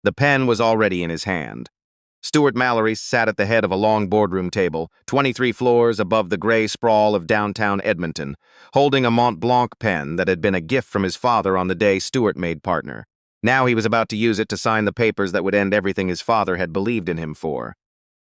The pen was already in his hand. Stuart Mallory sat at the head of a long boardroom table, 23 floors above the gray sprawl of downtown Edmonton, holding a Mont Blanc pen that had been a gift from his father on the day Stuart made partner. Now he was about to use it to sign the papers that would end everything his father had believed in him for.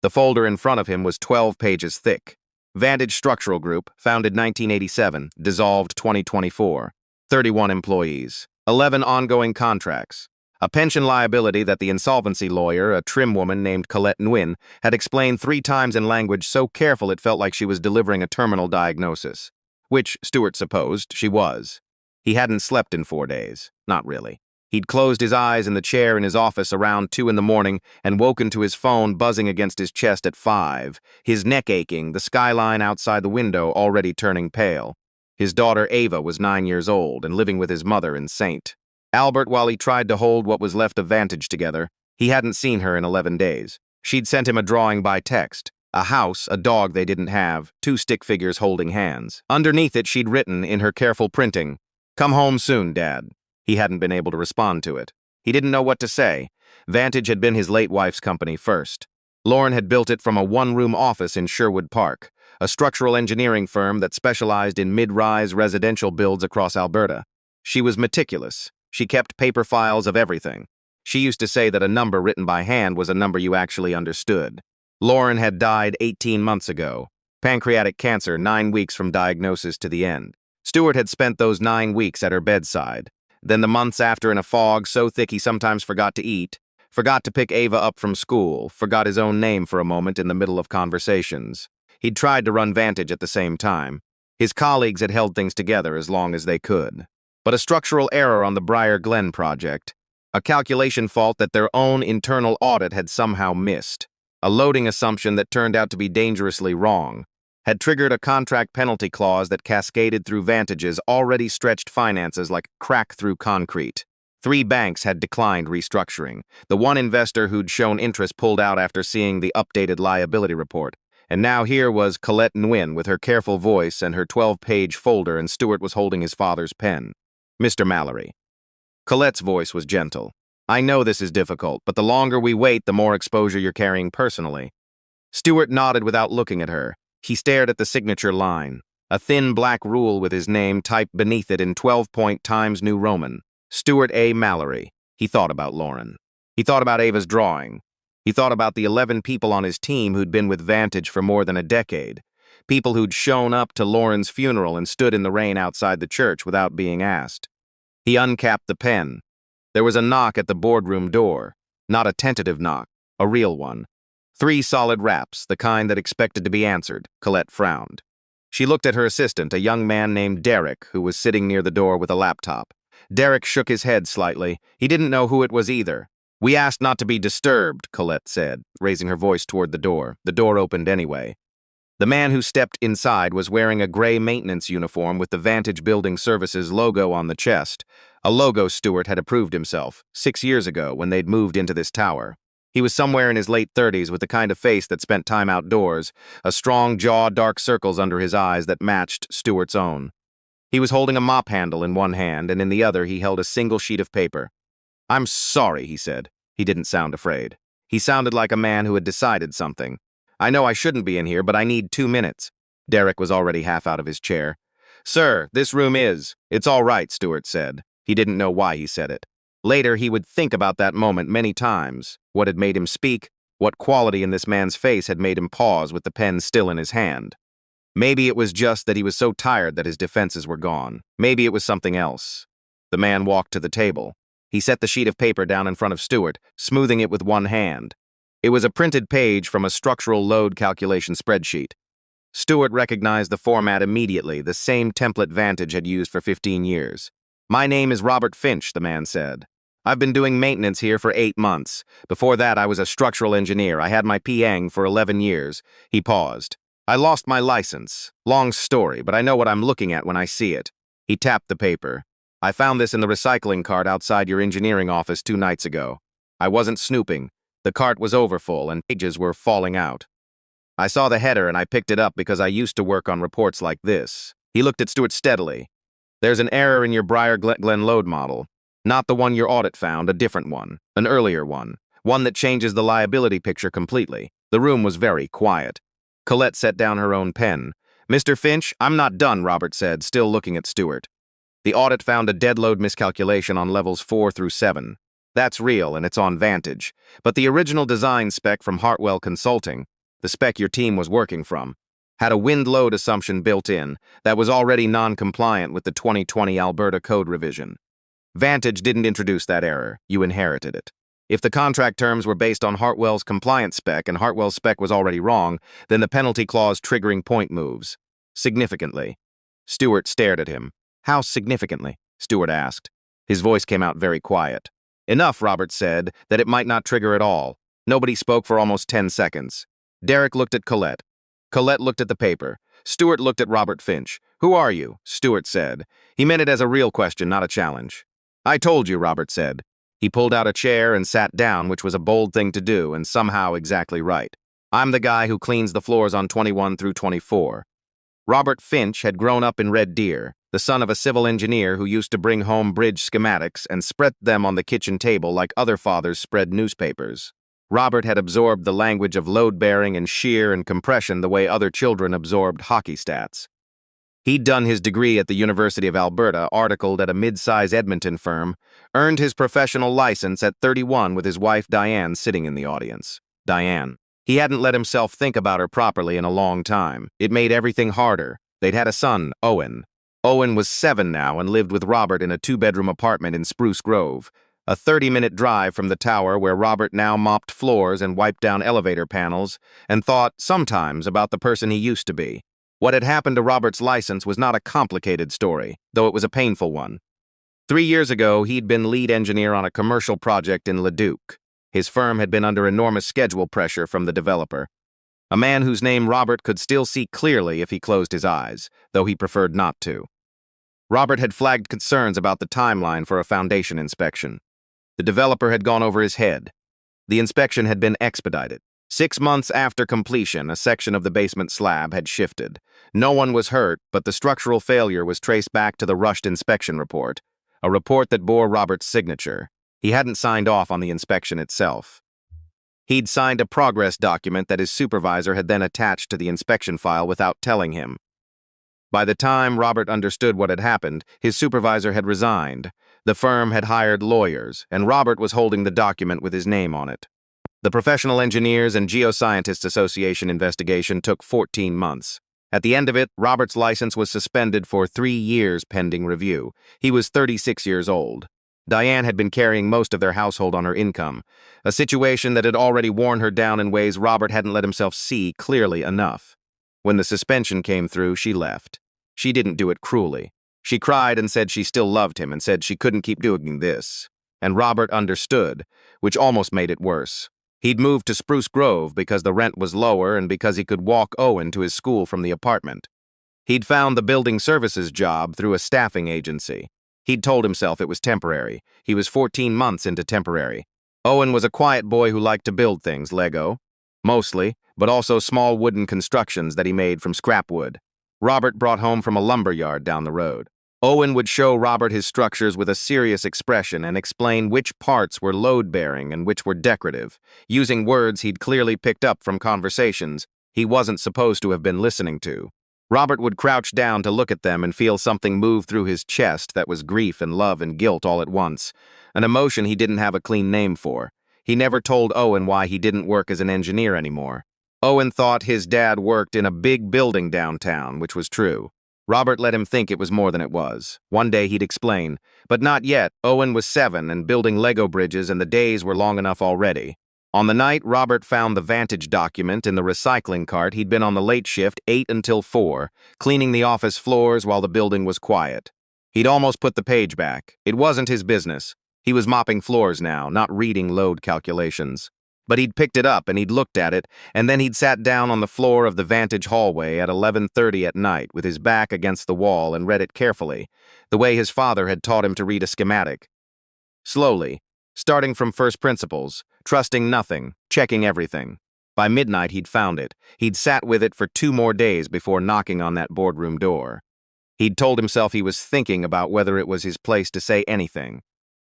The folder in front of him was 12 pages thick. Vantage Structural Group, founded 1987, dissolved 2024. 31 employees. 11 ongoing contracts. A pension liability that the insolvency lawyer, a trim woman named Colette Nguyen, had explained 3 times in language so careful it felt like she was delivering a terminal diagnosis. Which, Stuart supposed, she was. He hadn't slept in 4 days. Not really. He'd closed his eyes in the chair in his office around 2 in the morning and woken to his phone buzzing against his chest at 5, his neck aching, the skyline outside the window already turning pale. His daughter Ava was 9 years old and living with his mother in St. Albert, while he tried to hold what was left of Vantage together, he hadn't seen her in 11 days. She'd sent him a drawing by text. A house, a dog they didn't have, 2 stick figures holding hands. Underneath it, she'd written, in her careful printing, "Come home soon, Dad." He hadn't been able to respond to it. He didn't know what to say. Vantage had been his late wife's company first. Lauren had built it from a 1-room office in Sherwood Park, a structural engineering firm that specialized in mid-rise residential builds across Alberta. She was meticulous. She kept paper files of everything. She used to say that a number written by hand was a number you actually understood. Lauren had died 18 months ago. Pancreatic cancer, 9 weeks from diagnosis to the end. Stuart had spent those 9 weeks at her bedside. Then the months after in a fog so thick he sometimes forgot to eat, forgot to pick Ava up from school, forgot his own name for a moment in the middle of conversations. He'd tried to run Vantage at the same time. His colleagues had held things together as long as they could. But a structural error on the Briar Glen project, a calculation fault that their own internal audit had somehow missed, a loading assumption that turned out to be dangerously wrong, had triggered a contract penalty clause that cascaded through Vantage's already stretched finances like crack through concrete. 3 banks had declined restructuring. The one investor who'd shown interest pulled out after seeing the updated liability report. And now here was Colette Nguyen with her careful voice and her 12-page folder, and Stuart was holding his father's pen. "Mr. Mallory." Colette's voice was gentle. "I know this is difficult, but the longer we wait, the more exposure you're carrying personally." Stuart nodded without looking at her. He stared at the signature line, a thin black rule with his name typed beneath it in 12-point Times New Roman. Stuart A. Mallory. He thought about Lauren. He thought about Ava's drawing. He thought about the 11 people on his team who'd been with Vantage for more than a decade. People who'd shown up to Lauren's funeral and stood in the rain outside the church without being asked. He uncapped the pen. There was a knock at the boardroom door. Not a tentative knock, a real one. 3 solid raps, the kind that expected to be answered. Colette frowned. She looked at her assistant, a young man named Derek, who was sitting near the door with a laptop. Derek shook his head slightly. He didn't know who it was either. "We asked not to be disturbed," Colette said, raising her voice toward the door. The door opened anyway. The man who stepped inside was wearing a gray maintenance uniform with the Vantage Building Services logo on the chest, a logo Stuart had approved himself 6 years ago when they'd moved into this tower. He was somewhere in his late 30s with the kind of face that spent time outdoors, a strong jaw, dark circles under his eyes that matched Stuart's own. He was holding a mop handle in one hand, and in the other he held a single sheet of paper. "I'm sorry," he said. He didn't sound afraid. He sounded like a man who had decided something. "I know I shouldn't be in here, but I need 2 minutes. Derek was already half out of his chair. "Sir, this room is—" "It's all right," Stuart said. He didn't know why he said it. Later, he would think about that moment many times, what had made him speak, what quality in this man's face had made him pause with the pen still in his hand. Maybe it was just that he was so tired that his defenses were gone. Maybe it was something else. The man walked to the table. He set the sheet of paper down in front of Stuart, smoothing it with one hand. It was a printed page from a structural load calculation spreadsheet. Stuart recognized the format immediately, the same template Vantage had used for 15 years. "My name is Robert Finch," the man said. "I've been doing maintenance here for 8 months. Before that, I was a structural engineer. I had my PEng for 11 years. He paused. "I lost my license. Long story, but I know what I'm looking at when I see it." He tapped the paper. "I found this in the recycling cart outside your engineering office 2 nights ago. I wasn't snooping. The cart was overfull and pages were falling out. I saw the header and I picked it up because I used to work on reports like this." He looked at Stuart steadily. "There's an error in your Briar Glen load model. Not the one your audit found, a different one, an earlier one that changes the liability picture completely. The room was very quiet. Colette set down her own pen. "Mr. Finch, I'm not done," Robert said, still looking at Stewart. "The audit found a deadload miscalculation on levels 4 through 7. That's real, and it's on Vantage. But the original design spec from Hartwell Consulting, the spec your team was working from, had a wind load assumption built in that was already non-compliant with the 2020 Alberta Code revision. Vantage didn't introduce that error. You inherited it. If the contract terms were based on Hartwell's compliance spec and Hartwell's spec was already wrong, then the penalty clause triggering point moves. Significantly." Stewart stared at him. "How significantly?" Stewart asked. His voice came out very quiet. "Enough," Robert said, "that it might not trigger at all." Nobody spoke for almost 10 seconds. Derek looked at Colette. Colette looked at the paper. Stewart looked at Robert Finch. "Who are you?" Stewart said. He meant it as a real question, not a challenge. "I told you," Robert said. He pulled out a chair and sat down, which was a bold thing to do and somehow exactly right. "I'm the guy who cleans the floors on 21 through 24. Robert Finch had grown up in Red Deer, the son of a civil engineer who used to bring home bridge schematics and spread them on the kitchen table like other fathers spread newspapers. Robert had absorbed the language of load-bearing and shear and compression the way other children absorbed hockey stats. He'd done his degree at the University of Alberta, articled at a mid-size Edmonton firm, earned his professional license at 31 with his wife Diane sitting in the audience. Diane. He hadn't let himself think about her properly in a long time. It made everything harder. They'd had a son, Owen. Owen was 7 now and lived with Robert in a 2-bedroom apartment in Spruce Grove, a 30-minute drive from the tower where Robert now mopped floors and wiped down elevator panels and thought, sometimes, about the person he used to be. What had happened to Robert's license was not a complicated story, though it was a painful one. 3 years ago, he'd been lead engineer on a commercial project in Leduc. His firm had been under enormous schedule pressure from the developer, a man whose name Robert could still see clearly if he closed his eyes, though he preferred not to. Robert had flagged concerns about the timeline for a foundation inspection. The developer had gone over his head. The inspection had been expedited. 6 months after completion, a section of the basement slab had shifted. No one was hurt, but the structural failure was traced back to the rushed inspection report, a report that bore Robert's signature. He hadn't signed off on the inspection itself. He'd signed a progress document that his supervisor had then attached to the inspection file without telling him. By the time Robert understood what had happened, his supervisor had resigned. The firm had hired lawyers, and Robert was holding the document with his name on it. The Professional Engineers and Geoscientists Association investigation took 14 months. At the end of it, Robert's license was suspended for 3 years pending review. He was 36 years old. Diane had been carrying most of their household on her income, a situation that had already worn her down in ways Robert hadn't let himself see clearly enough. When the suspension came through, she left. She didn't do it cruelly. She cried and said she still loved him and said she couldn't keep doing this. And Robert understood, which almost made it worse. He'd moved to Spruce Grove because the rent was lower and because he could walk Owen to his school from the apartment. He'd found the building services job through a staffing agency. He'd told himself it was temporary. He was 14 months into temporary. Owen was a quiet boy who liked to build things, Lego, mostly, but also small wooden constructions that he made from scrap wood. Robert brought home from a lumber yard down the road. Owen would show Robert his structures with a serious expression and explain which parts were load-bearing and which were decorative, using words he'd clearly picked up from conversations he wasn't supposed to have been listening to. Robert would crouch down to look at them and feel something move through his chest that was grief and love and guilt all at once, an emotion he didn't have a clean name for. He never told Owen why he didn't work as an engineer anymore. Owen thought his dad worked in a big building downtown, which was true. Robert let him think it was more than it was. One day he'd explain, but not yet. Owen was 7 and building Lego bridges, and the days were long enough already. On the night Robert found the Vantage document in the recycling cart, he'd been on the late shift 8 until 4, cleaning the office floors while the building was quiet. He'd almost put the page back. It wasn't his business. He was mopping floors now, not reading load calculations. But he'd picked it up and he'd looked at it, and then he'd sat down on the floor of the Vantage hallway at 11:30 at night with his back against the wall and read it carefully, the way his father had taught him to read a schematic. Slowly, starting from first principles, trusting nothing, checking everything. By midnight he'd found it. He'd sat with it for 2 more days before knocking on that boardroom door. He'd told himself he was thinking about whether it was his place to say anything.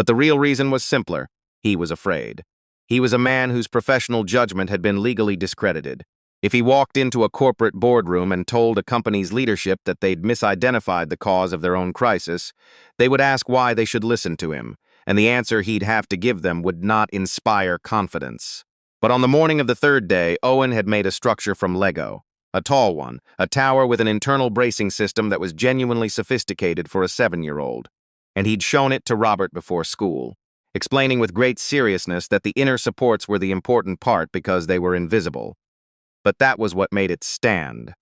But the real reason was simpler. He was afraid. He was a man whose professional judgment had been legally discredited. If he walked into a corporate boardroom and told a company's leadership that they'd misidentified the cause of their own crisis, they would ask why they should listen to him, and the answer he'd have to give them would not inspire confidence. But on the morning of the third day, Owen had made a structure from Lego. A tall one, a tower with an internal bracing system that was genuinely sophisticated for a 7-year-old. And he'd shown it to Robert before school, explaining with great seriousness that the inner supports were the important part because they were invisible. But that was what made it stand.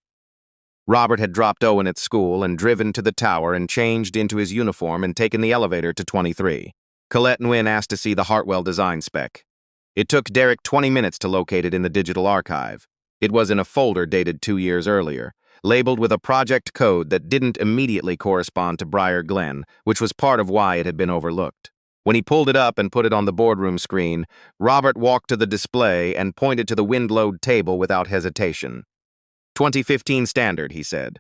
Robert had dropped Owen at school and driven to the tower and changed into his uniform and taken the elevator to 23. Colette Nguyen asked to see the Hartwell design spec. It took Derek 20 minutes to locate it in the digital archive. It was in a folder dated 2 years earlier, labeled with a project code that didn't immediately correspond to Briar Glen, which was part of why it had been overlooked. When he pulled it up and put it on the boardroom screen, Robert walked to the display and pointed to the windowed table without hesitation. 2015 standard, he said.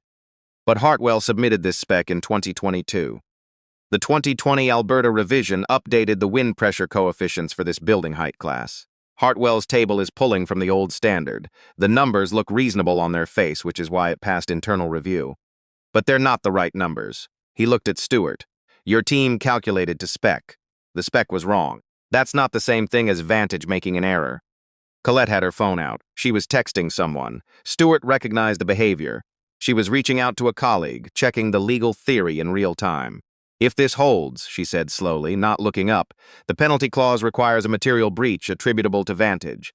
But Hartwell submitted this spec in 2022. The 2020 Alberta revision updated the wind pressure coefficients for this building height class. Hartwell's table is pulling from the old standard. The numbers look reasonable on their face, which is why it passed internal review. But they're not the right numbers. He looked at Stewart. Your team calculated to spec. The spec was wrong. That's not the same thing as Vantage making an error. Colette had her phone out. She was texting someone. Stewart recognized the behavior. She was reaching out to a colleague, checking the legal theory in real time. If this holds, she said slowly, not looking up, the penalty clause requires a material breach attributable to Vantage.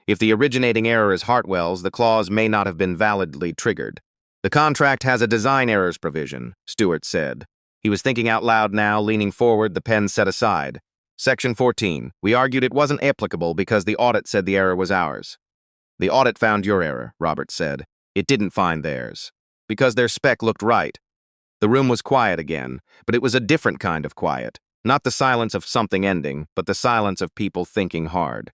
If the originating error is Hartwell's, the clause may not have been validly triggered. The contract has a design errors provision, Stewart said. He was thinking out loud now, leaning forward, the pen set aside. Section 14. We argued it wasn't applicable because the audit said the error was ours. The audit found your error, Robert said. It didn't find theirs. Because their spec looked right. The room was quiet again, but it was a different kind of quiet. Not the silence of something ending, but the silence of people thinking hard.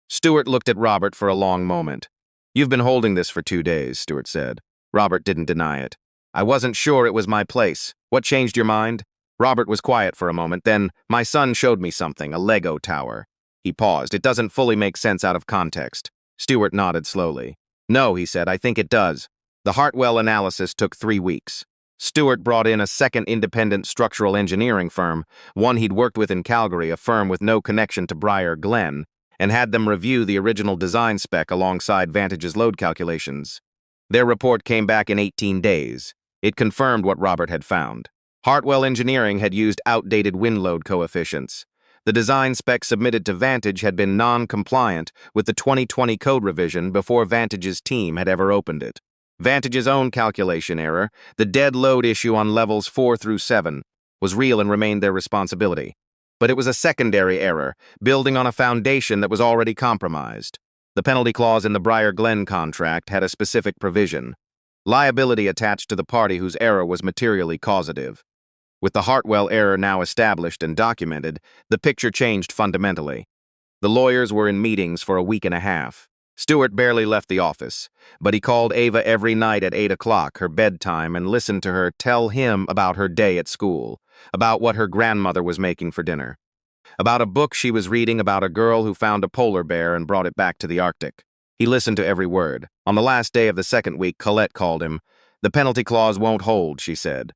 Stewart looked at Robert for a long moment. You've been holding this for 2 days, Stewart said. Robert didn't deny it. I wasn't sure it was my place. What changed your mind? Robert was quiet for a moment, then, my son showed me something, a Lego tower. He paused. It doesn't fully make sense out of context. Stewart nodded slowly. No, he said, I think it does. The Hartwell analysis took 3 weeks. Stewart brought in a second independent structural engineering firm, one he'd worked with in Calgary, a firm with no connection to Briar Glen, and had them review the original design spec alongside Vantage's load calculations. Their report came back in 18 days. It confirmed what Robert had found. Hartwell Engineering had used outdated wind load coefficients. The design spec submitted to Vantage had been non-compliant with the 2020 code revision before Vantage's team had ever opened it. Vantage's own calculation error, the dead load issue on levels 4 through 7, was real and remained their responsibility. But it was a secondary error, building on a foundation that was already compromised. The penalty clause in the Briar Glen contract had a specific provision. Liability attached to the party whose error was materially causative. With the Hartwell error now established and documented, the picture changed fundamentally. The lawyers were in meetings for a week and a half. Stewart barely left the office, but he called Ava every night at 8 o'clock, her bedtime, and listened to her tell him about her day at school, about what her grandmother was making for dinner, about a book she was reading about a girl who found a polar bear and brought it back to the Arctic. He listened to every word. On the last day of the second week, Colette called him. The penalty clause won't hold, she said.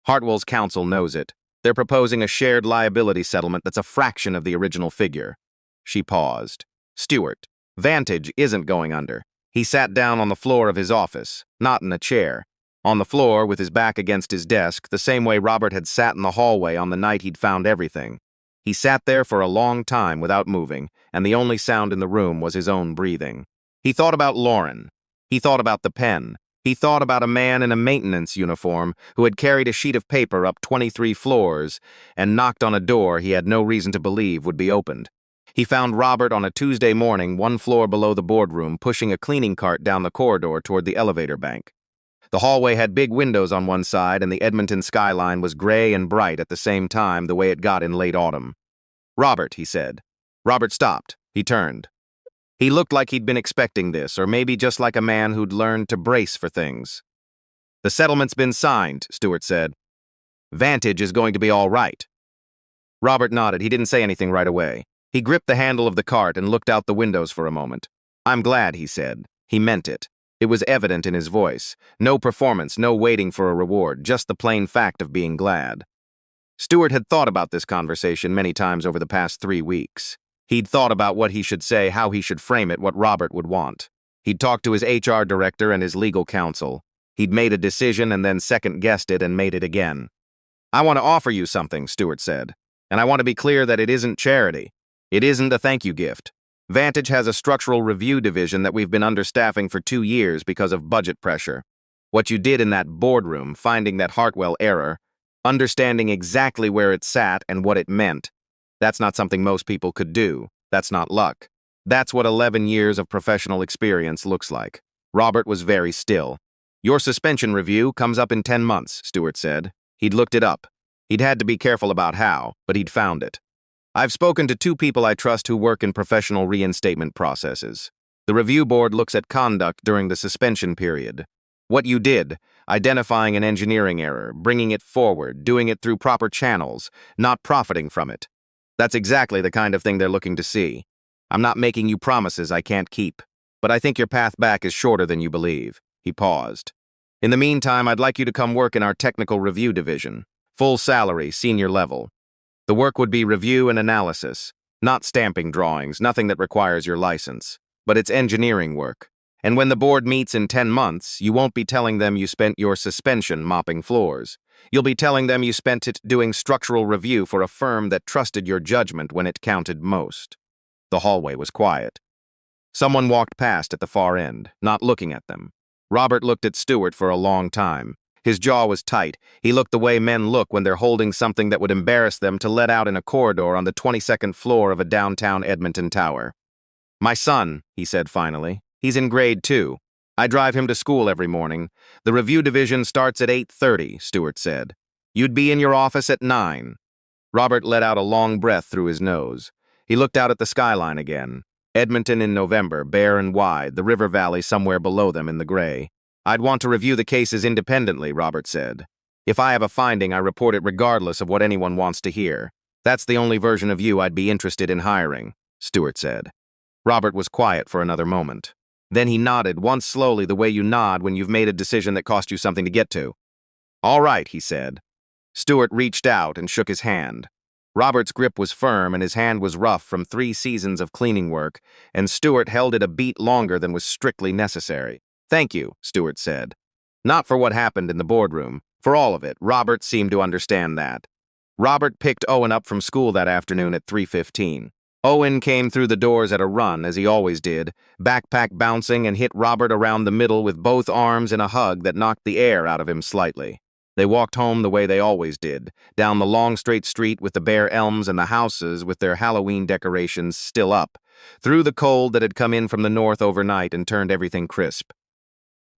Hartwell's counsel knows it. They're proposing a shared liability settlement that's a fraction of the original figure. She paused. Stewart, Vantage isn't going under. He sat down on the floor of his office, not in a chair. On the floor, with his back against his desk, the same way Robert had sat in the hallway on the night he'd found everything. He sat there for a long time without moving, and the only sound in the room was his own breathing. He thought about Lauren. He thought about the pen. He thought about a man in a maintenance uniform who had carried a sheet of paper up 23 floors and knocked on a door he had no reason to believe would be opened. He found Robert on a Tuesday morning 1 floor below the boardroom pushing a cleaning cart down the corridor toward the elevator bank. The hallway had big windows on one side and the Edmonton skyline was gray and bright at the same time the way it got in late autumn. Robert, he said. Robert stopped. He turned. He looked like he'd been expecting this, or maybe just like a man who'd learned to brace for things. The settlement's been signed, Stewart said. Vantage is going to be all right. Robert nodded. He didn't say anything right away. He gripped the handle of the cart and looked out the windows for a moment. "I'm glad," he said. He meant it. It was evident in his voice. No performance, no waiting for a reward, just the plain fact of being glad. Stewart had thought about this conversation many times over the past 3 weeks. He'd thought about what he should say, how he should frame it, what Robert would want. He'd talked to his HR director and his legal counsel. He'd made a decision and then second-guessed it and made it again. "I want to offer you something," Stewart said. "And I want to be clear that it isn't charity. It isn't a thank you gift. Vantage has a structural review division that we've been understaffing for 2 years because of budget pressure. What you did in that boardroom, finding that Hartwell error, understanding exactly where it sat and what it meant, that's not something most people could do. That's not luck. That's what 11 years of professional experience looks like." Robert was very still. "Your suspension review comes up in 10 months, Stewart said. He'd looked it up. He'd had to be careful about how, but he'd found it. "I've spoken to 2 people I trust who work in professional reinstatement processes. The review board looks at conduct during the suspension period. What you did, identifying an engineering error, bringing it forward, doing it through proper channels, not profiting from it. That's exactly the kind of thing they're looking to see. I'm not making you promises I can't keep, but I think your path back is shorter than you believe." He paused. "In the meantime, I'd like you to come work in our technical review division. Full salary, senior level. The work would be review and analysis, not stamping drawings, nothing that requires your license. But it's engineering work. And when the board meets in 10 months, you won't be telling them you spent your suspension mopping floors. You'll be telling them you spent it doing structural review for a firm that trusted your judgment when it counted most." The hallway was quiet. Someone walked past at the far end, not looking at them. Robert looked at Stewart for a long time. His jaw was tight. He looked the way men look when they're holding something that would embarrass them to let out in a corridor on the 22nd floor of a downtown Edmonton tower. "My son," he said finally. "He's in grade 2. I drive him to school every morning. The review division starts at 8:30, Stewart said. You'd be in your office at 9. Robert let out a long breath through his nose. He looked out at the skyline again. Edmonton in November, bare and wide, the river valley somewhere below them in the gray. "I'd want to review the cases independently," Robert said. "If I have a finding, I report it regardless of what anyone wants to hear. That's the only version of you I'd be interested in hiring," Stewart said. Robert was quiet for another moment. Then he nodded, once slowly the way you nod when you've made a decision that cost you something to get to. "All right," he said. Stewart reached out and shook his hand. Robert's grip was firm and his hand was rough from 3 seasons of cleaning work, and Stewart held it a beat longer than was strictly necessary. "Thank you," Stewart said. Not for what happened in the boardroom. For all of it, Robert seemed to understand that. Robert picked Owen up from school that afternoon at 3:15. Owen came through the doors at a run, as he always did, backpack bouncing, and hit Robert around the middle with both arms in a hug that knocked the air out of him slightly. They walked home the way they always did, down the long straight street with the bare elms and the houses with their Halloween decorations still up, through the cold that had come in from the north overnight and turned everything crisp.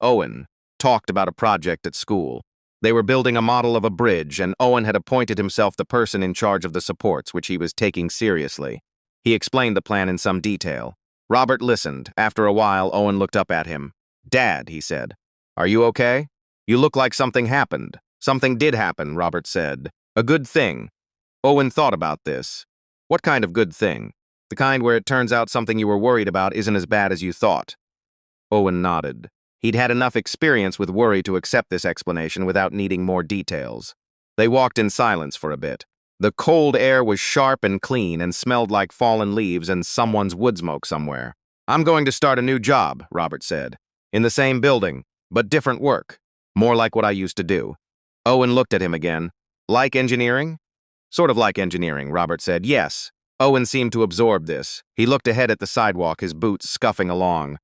Owen talked about a project at school. They were building a model of a bridge, and Owen had appointed himself the person in charge of the supports, which he was taking seriously. He explained the plan in some detail. Robert listened. After a while, Owen looked up at him. "Dad," he said, "are you okay? You look like something happened." "Something did happen," Robert said. "A good thing." Owen thought about this. "What kind of good thing?" "The kind where it turns out something you were worried about isn't as bad as you thought." Owen nodded. He'd had enough experience with worry to accept this explanation without needing more details. They walked in silence for a bit. The cold air was sharp and clean and smelled like fallen leaves and someone's wood smoke somewhere. "I'm going to start a new job," Robert said. "In the same building, but different work. More like what I used to do." Owen looked at him again. "Like engineering?" "Sort of like engineering," Robert said. "Yes." Owen seemed to absorb this. He looked ahead at the sidewalk, his boots scuffing along.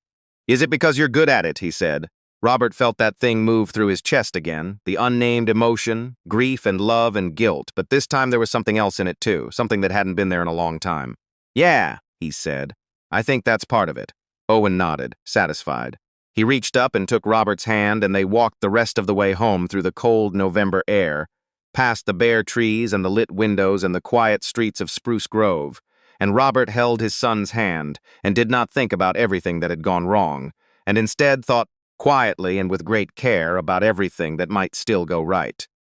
"Is it because you're good at it?" he said. Robert felt that thing move through his chest again, the unnamed emotion, grief and love and guilt, but this time there was something else in it too, something that hadn't been there in a long time. "Yeah," he said. "I think that's part of it." Owen nodded, satisfied. He reached up and took Robert's hand, and they walked the rest of the way home through the cold November air, past the bare trees and the lit windows and the quiet streets of Spruce Grove, and Robert held his son's hand and did not think about everything that had gone wrong, and instead thought quietly and with great care about everything that might still go right.